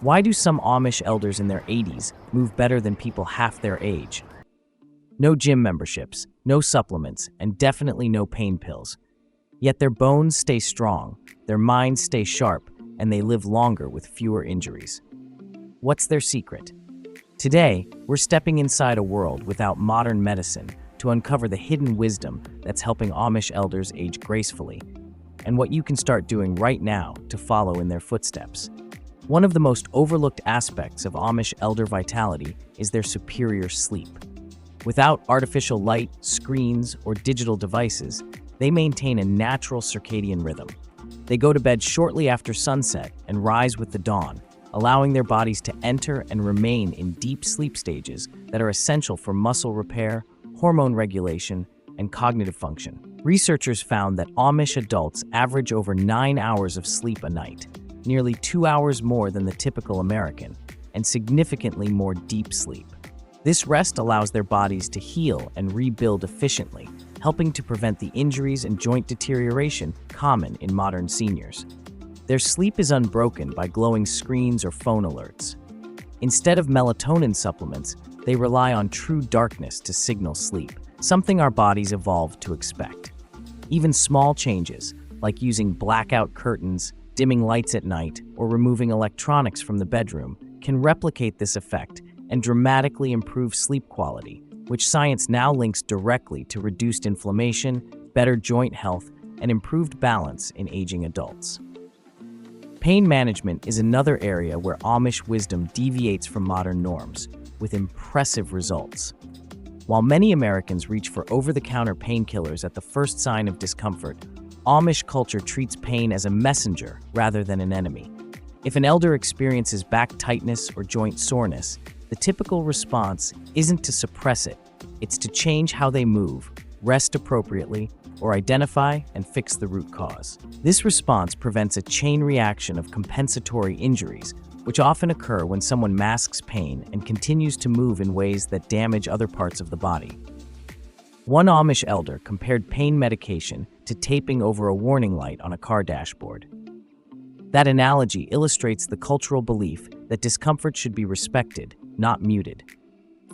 Why do some Amish elders in their 80s move better than people half their age? No gym memberships, no supplements, and definitely no pain pills. Yet their bones stay strong, their minds stay sharp, and they live longer with fewer injuries. What's their secret? Today, we're stepping inside a world without modern medicine to uncover the hidden wisdom that's helping Amish elders age gracefully, and what you can start doing right now to follow in their footsteps. One of the most overlooked aspects of Amish elder vitality is their superior sleep. Without artificial light, screens, or digital devices, they maintain a natural circadian rhythm. They go to bed shortly after sunset and rise with the dawn, allowing their bodies to enter and remain in deep sleep stages that are essential for muscle repair, hormone regulation, and cognitive function. Researchers found that Amish adults average over 9 hours of sleep a night, nearly 2 hours more than the typical American, and significantly more deep sleep. This rest allows their bodies to heal and rebuild efficiently, helping to prevent the injuries and joint deterioration common in modern seniors. Their sleep is unbroken by glowing screens or phone alerts. Instead of melatonin supplements, they rely on true darkness to signal sleep, something our bodies evolved to expect. Even small changes, like using blackout curtains, dimming lights at night, or removing electronics from the bedroom, can replicate this effect and dramatically improve sleep quality, which science now links directly to reduced inflammation, better joint health, and improved balance in aging adults. Pain management is another area where Amish wisdom deviates from modern norms, with impressive results. While many Americans reach for over-the-counter painkillers at the first sign of discomfort, Amish culture treats pain as a messenger rather than an enemy. If an elder experiences back tightness or joint soreness, the typical response isn't to suppress it, it's to change how they move, rest appropriately, or identify and fix the root cause. This response prevents a chain reaction of compensatory injuries, which often occur when someone masks pain and continues to move in ways that damage other parts of the body. One Amish elder compared pain medication to taping over a warning light on a car dashboard. That analogy illustrates the cultural belief that discomfort should be respected, not muted.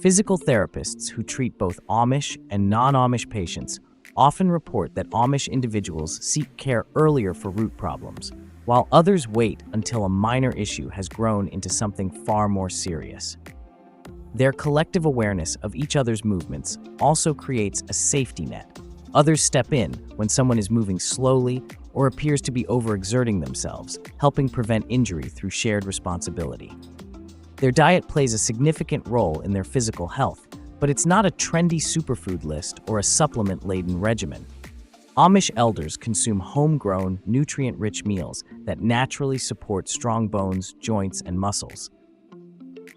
Physical therapists who treat both Amish and non-Amish patients often report that Amish individuals seek care earlier for root problems, while others wait until a minor issue has grown into something far more serious. Their collective awareness of each other's movements also creates a safety net. Others step in when someone is moving slowly or appears to be overexerting themselves, helping prevent injury through shared responsibility. Their diet plays a significant role in their physical health, but it's not a trendy superfood list or a supplement-laden regimen. Amish elders consume homegrown, nutrient-rich meals that naturally support strong bones, joints, and muscles.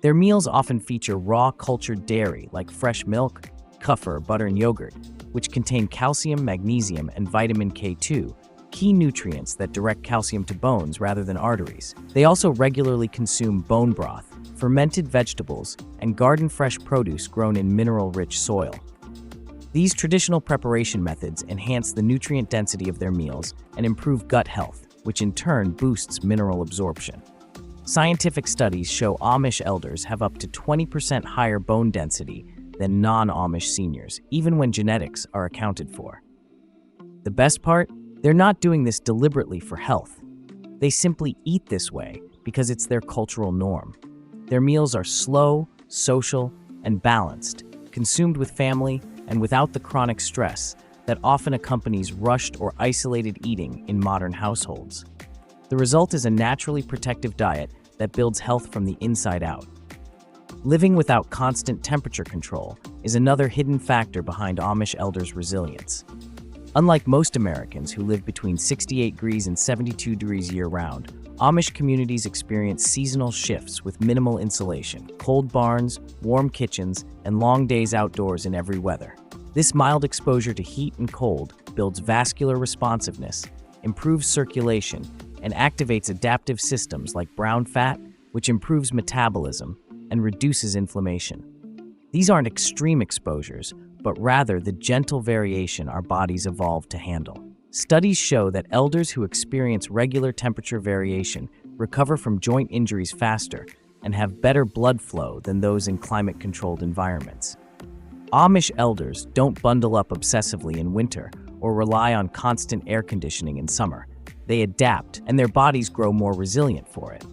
Their meals often feature raw cultured dairy like fresh milk, kefir, butter, and yogurt, which contain calcium, magnesium, and vitamin K2, key nutrients that direct calcium to bones rather than arteries. They also regularly consume bone broth, fermented vegetables, and garden-fresh produce grown in mineral-rich soil. These traditional preparation methods enhance the nutrient density of their meals and improve gut health, which in turn boosts mineral absorption. Scientific studies show Amish elders have up to 20% higher bone density than non-Amish seniors, even when genetics are accounted for. The best part? They're not doing this deliberately for health. They simply eat this way because it's their cultural norm. Their meals are slow, social, and balanced, consumed with family and without the chronic stress that often accompanies rushed or isolated eating in modern households. The result is a naturally protective diet that builds health from the inside out. Living without constant temperature control is another hidden factor behind Amish elders' resilience. Unlike most Americans who live between 68 degrees and 72 degrees year-round, Amish communities experience seasonal shifts with minimal insulation, cold barns, warm kitchens, and long days outdoors in every weather. This mild exposure to heat and cold builds vascular responsiveness, improves circulation, and activates adaptive systems like brown fat, which improves metabolism and reduces inflammation. These aren't extreme exposures, but rather the gentle variation our bodies evolved to handle. Studies show that elders who experience regular temperature variation recover from joint injuries faster, and have better blood flow than those in climate-controlled environments. Amish elders don't bundle up obsessively in winter or rely on constant air conditioning in summer. They adapt, and their bodies grow more resilient for it.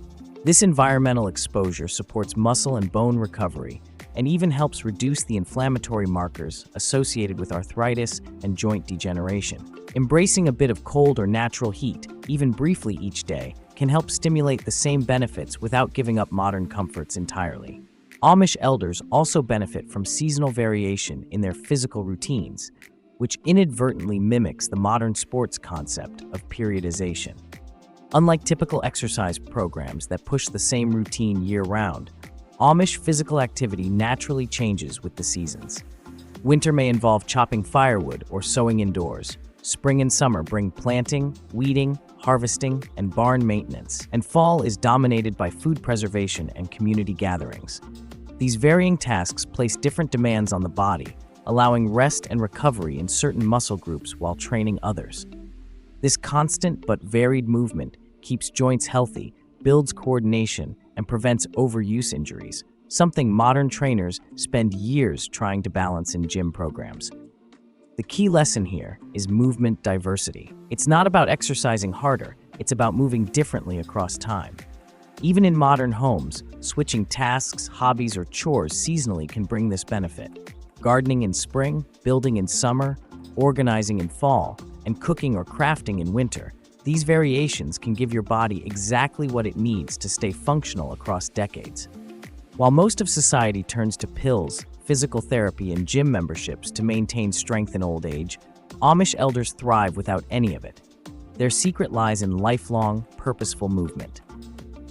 This environmental exposure supports muscle and bone recovery and even helps reduce the inflammatory markers associated with arthritis and joint degeneration. Embracing a bit of cold or natural heat, even briefly each day, can help stimulate the same benefits without giving up modern comforts entirely. Amish elders also benefit from seasonal variation in their physical routines, which inadvertently mimics the modern sports concept of periodization. Unlike typical exercise programs that push the same routine year-round, Amish physical activity naturally changes with the seasons. Winter may involve chopping firewood or sewing indoors. Spring and summer bring planting, weeding, harvesting, and barn maintenance, and fall is dominated by food preservation and community gatherings. These varying tasks place different demands on the body, allowing rest and recovery in certain muscle groups while training others. This constant but varied movement keeps joints healthy, builds coordination, and prevents overuse injuries, something modern trainers spend years trying to balance in gym programs. The key lesson here is movement diversity. It's not about exercising harder, it's about moving differently across time. Even in modern homes, switching tasks, hobbies, or chores seasonally can bring this benefit. Gardening in spring, building in summer, organizing in fall, and cooking or crafting in winter. These variations can give your body exactly what it needs to stay functional across decades. While most of society turns to pills, physical therapy, and gym memberships to maintain strength in old age, Amish elders thrive without any of it. Their secret lies in lifelong, purposeful movement.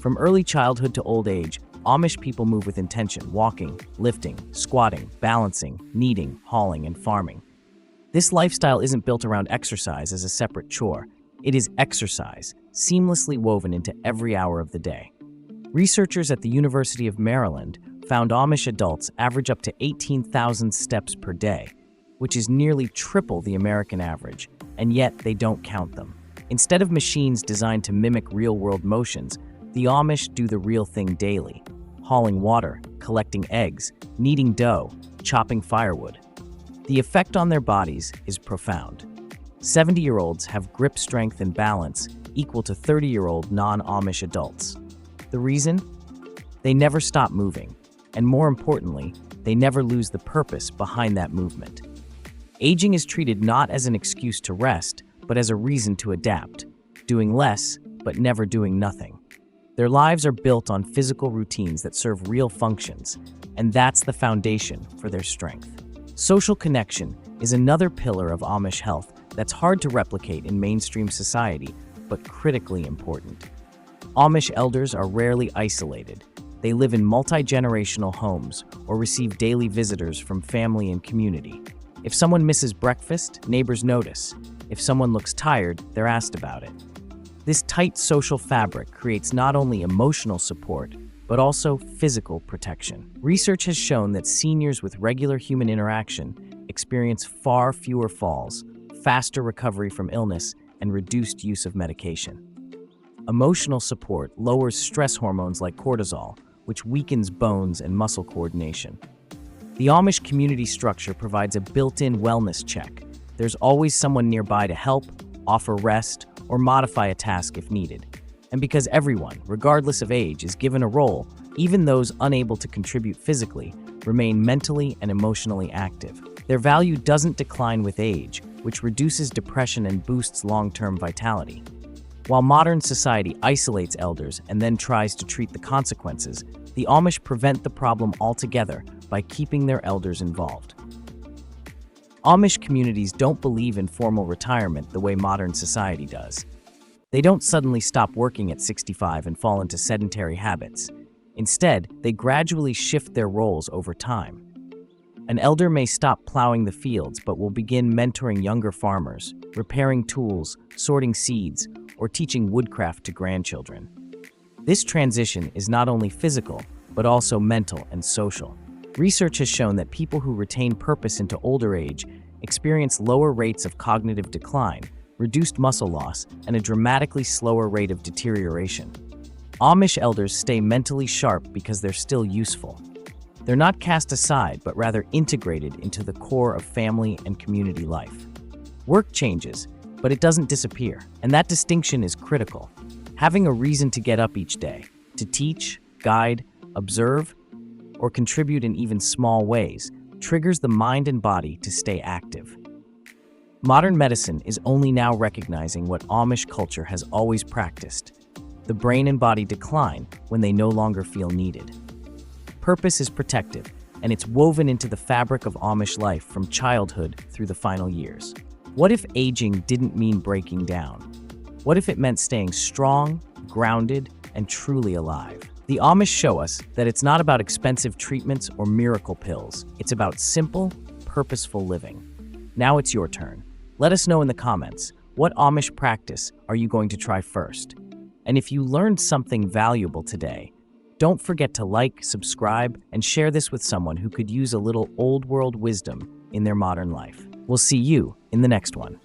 From early childhood to old age, Amish people move with intention, walking, lifting, squatting, balancing, kneading, hauling, and farming. This lifestyle isn't built around exercise as a separate chore. It is exercise, seamlessly woven into every hour of the day. Researchers at the University of Maryland found Amish adults average up to 18,000 steps per day, which is nearly triple the American average, and yet they don't count them. Instead of machines designed to mimic real-world motions, the Amish do the real thing daily, hauling water, collecting eggs, kneading dough, chopping firewood. The effect on their bodies is profound. 70-year-olds have grip strength and balance equal to 30-year-old non-Amish adults. The reason? They never stop moving, and more importantly, they never lose the purpose behind that movement. Aging is treated not as an excuse to rest, but as a reason to adapt, doing less, but never doing nothing. Their lives are built on physical routines that serve real functions, and that's the foundation for their strength. Social connection is another pillar of Amish health that's hard to replicate in mainstream society, but critically important. Amish elders are rarely isolated. They live in multi-generational homes or receive daily visitors from family and community. If someone misses breakfast, neighbors notice. If someone looks tired, they're asked about it. This tight social fabric creates not only emotional support, but also physical protection. Research has shown that seniors with regular human interaction experience far fewer falls, faster recovery from illness, and reduced use of medication. Emotional support lowers stress hormones like cortisol, which weakens bones and muscle coordination. The Amish community structure provides a built-in wellness check. There's always someone nearby to help, offer rest, or modify a task if needed. And because everyone, regardless of age, is given a role, even those unable to contribute physically remain mentally and emotionally active. Their value doesn't decline with age, which reduces depression and boosts long-term vitality. While modern society isolates elders and then tries to treat the consequences, the Amish prevent the problem altogether by keeping their elders involved. Amish communities don't believe in formal retirement the way modern society does. They don't suddenly stop working at 65 and fall into sedentary habits. Instead, they gradually shift their roles over time. An elder may stop plowing the fields but will begin mentoring younger farmers, repairing tools, sorting seeds, or teaching woodcraft to grandchildren. This transition is not only physical, but also mental and social. Research has shown that people who retain purpose into older age experience lower rates of cognitive decline, reduced muscle loss, and a dramatically slower rate of deterioration. Amish elders stay mentally sharp because they're still useful. They're not cast aside, but rather integrated into the core of family and community life. Work changes, but it doesn't disappear, and that distinction is critical. Having a reason to get up each day, to teach, guide, observe, or contribute in even small ways, triggers the mind and body to stay active. Modern medicine is only now recognizing what Amish culture has always practiced. The brain and body decline when they no longer feel needed. Purpose is protective, and it's woven into the fabric of Amish life from childhood through the final years. What if aging didn't mean breaking down? What if it meant staying strong, grounded, and truly alive? The Amish show us that it's not about expensive treatments or miracle pills. It's about simple, purposeful living. Now it's your turn. Let us know in the comments, what Amish practice are you going to try first? And if you learned something valuable today, don't forget to like, subscribe, and share this with someone who could use a little old world wisdom in their modern life. We'll see you in the next one.